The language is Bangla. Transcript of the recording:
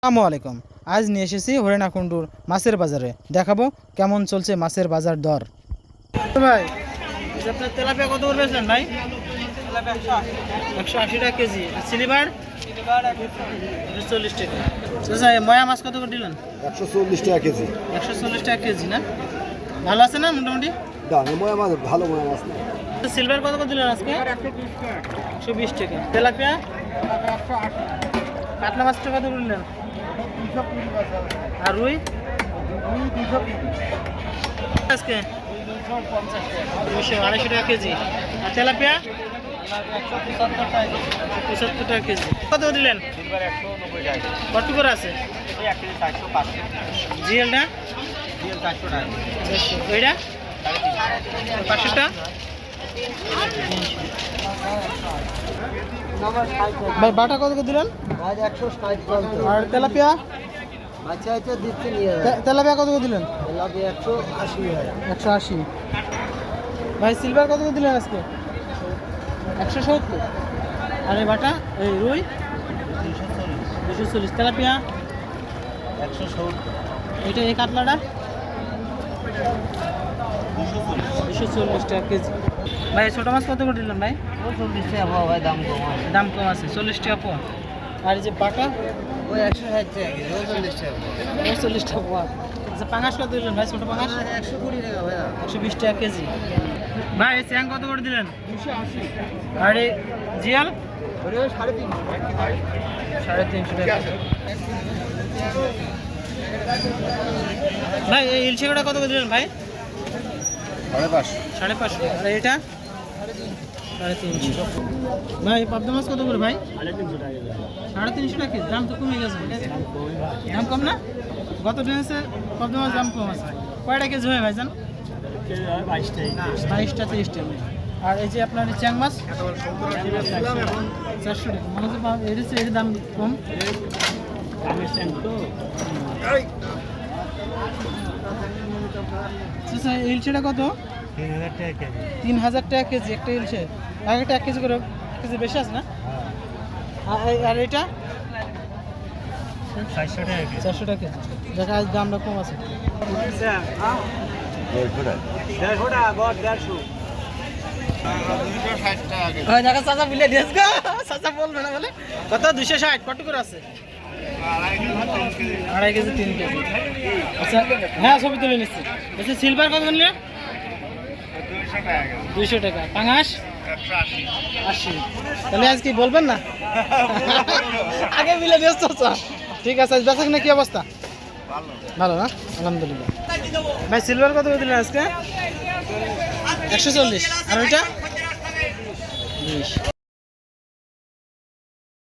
আসসালামু আলাইকুম। আজ নিয়ে এসেছি হরিণাকুণ্ডুর মাছের বাজারে, দেখাবো কেমন চলছে মাছের বাজার দর। ভাই আপনার তেলাপিয়া কত করে বেচলেন ভাই? 180 টাকা কেজি। সিলভার 140 টাকা। আচ্ছা, ময়া মাছ কত করে দিলেন? 140 টাকা কেজি। 140 টাকা কেজি না? ভালো আছে না মোটামুটি? ময়া মাছ ভালো, ময়া মাছ না। সিলভার কত করে দিলেন আজকে? 120 টাকা। তেলাপিয়া কাতলা মাছটা কত করে দিলেন? আর রুই আজকে 200-250 টাকা কেজি। আর তেলাপিয়া 75 টাকা কেজি। কত দিলেন? কত করে আছে? জিএলটা 400 টাকা। ওইটা 500 টাকা। ভাই বাটা কত করে দিলেন? 160। আর তেলাপিয়া? তেলাপিয়া কত করে দিলেন? 180। ভাই সিলভার কত করে দিলেন আজকে? 170। আর এই বাটা এই রুই 240। তেলাপিয়া 170। এটা এই কাতলাটা 240 টাকা কেজি। ভাই ছোটো মাছ কত করে দিলাম ভাই? 40 টাকা পাওয়া ভাই, দাম কম আছে 40 টাকা পাওয়া। আর এই যে বাটা ওই 160 টাকা কেজি, 40 টাকা পাওয়া। আচ্ছা পাঙাশ কত দিলেন ভাই? ছোটো পাঙাশ 120 টাকা ভাই, 120 টাকা কেজি। ভাই এই চ্যাং কত করে দিলেন? 280। আর এই জিয়াল 350 টাকা। ভাই এই ইলশেগুড়া কত করে দিলেন ভাই? 550। আর এটা 350। ভাই পাবদা মাছ কত করে ভাই? 350 টাকা। দাম তো কমে গেছে। দাম কম না? গত দিন আছে পাবদা মাছ দাম কম আছে। কয়টা কেজি হয় ভাইজান? 22টা 23টা। আর এই যে আপনার চ্যাং মাছ 400 টাকা। মনে হচ্ছে এর দাম কম। ইলশেটা কত? 3000 টাকা কেজি। একটা ইলশে একটা 1 কেজি করে, 1 কেজি বেশি আছে না? আর এটা 400 টাকা কেজি। দেখা আজ দামটা কম আছে। চাচা বিলে দিয়েছ গো, চাচা বলবে না বলে। কত? 260। কত করে আছে? 2.5 কেজি 3 কেজি। আচ্ছা হ্যাঁ ছবি তুলে নিচ্ছি। আচ্ছা সিলভার কত নিলে? 200 টাকা। পাঙাশ 180। তাহলে আজ কি বলবেন না? আগে মিলে দিয়েছ চাচা। ঠিক আছে। বেচা কিনা কি অবস্থা? ভালো না? আলহামদুলিল্লাহ। ভাই সিলভার কত করে দিলেন আজকে? 140। আর ওইটা 20।